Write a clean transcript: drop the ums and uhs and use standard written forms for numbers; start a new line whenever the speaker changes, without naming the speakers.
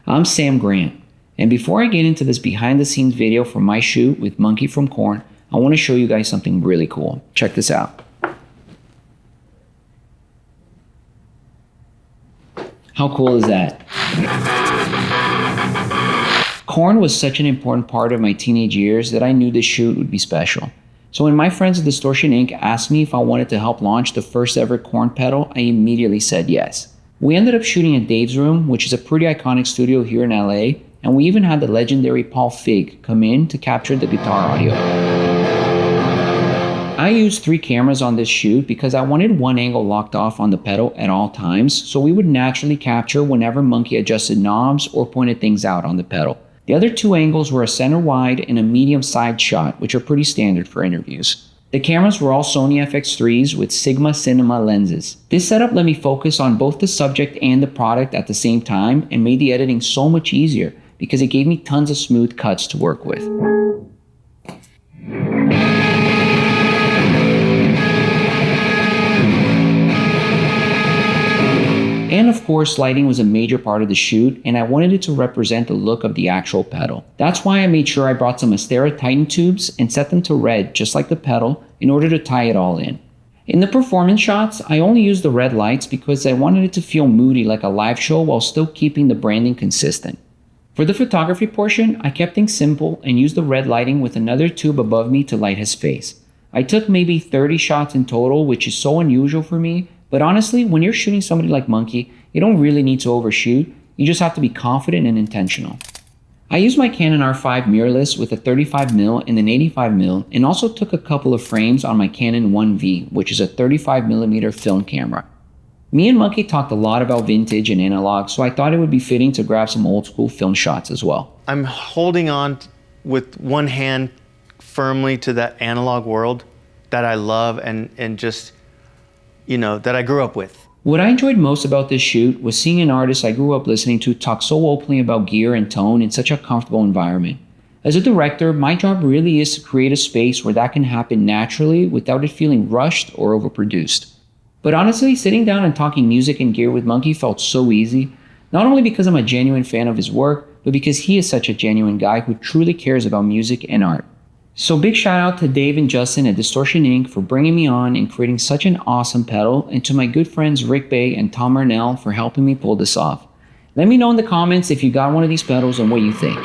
I'm Sam Grant, and before I get into this behind the scenes video for my shoot with Munky from Korn, I want to show you guys something really cool. Check this out. How cool is that? Korn was such an important part of my teenage years that I knew this shoot would be special. So when my friends at Distortion Inc. asked me if I wanted to help launch the first ever Korn pedal, I immediately said yes. We ended up shooting at Dave's Room, which is a pretty iconic studio here in LA, and we even had the legendary Paul Fig come in to capture the guitar audio. I used 3 cameras on this shoot because I wanted one angle locked off on the pedal at all times, so we would naturally capture whenever Munky adjusted knobs or pointed things out on the pedal. The other 2 angles were a center wide and a medium side shot, which are pretty standard for interviews. The cameras were all Sony FX3s with Sigma Cinema lenses. This setup let me focus on both the subject and the product at the same time and made the editing so much easier because it gave me tons of smooth cuts to work with. And of course, lighting was a major part of the shoot, and I wanted it to represent the look of the actual pedal. That's why I made sure I brought some Astera Titan tubes and set them to red just like the pedal in order to tie it all in. In the performance shots, I only used the red lights because I wanted it to feel moody like a live show while still keeping the branding consistent. For the photography portion, I kept things simple and used the red lighting with another tube above me to light his face. I took maybe 30 shots in total, which is so unusual for me. But honestly, when you're shooting somebody like Munky, you don't really need to overshoot, you just have to be confident and intentional. I used my Canon R5 mirrorless with a 35mm and an 85mm and also took a couple of frames on my Canon 1V, which is a 35mm film camera. Me and Munky talked a lot about vintage and analog, so I thought it would be fitting to grab some old school film shots as well.
I'm holding on with one hand firmly to that analog world that I love and just, you know, that I grew up with.
What I enjoyed most about this shoot was seeing an artist I grew up listening to talk so openly about gear and tone in such a comfortable environment. As a director, my job really is to create a space where that can happen naturally without it feeling rushed or overproduced. But honestly, sitting down and talking music and gear with Munky felt so easy, not only because I'm a genuine fan of his work, but because he is such a genuine guy who truly cares about music and art. So big shout out to Dave and Justin at Distortion Inc. for bringing me on and creating such an awesome pedal, and to my good friends Rick Bay and Tom Arnell for helping me pull this off. Let me know in the comments if you got one of these pedals and what you think.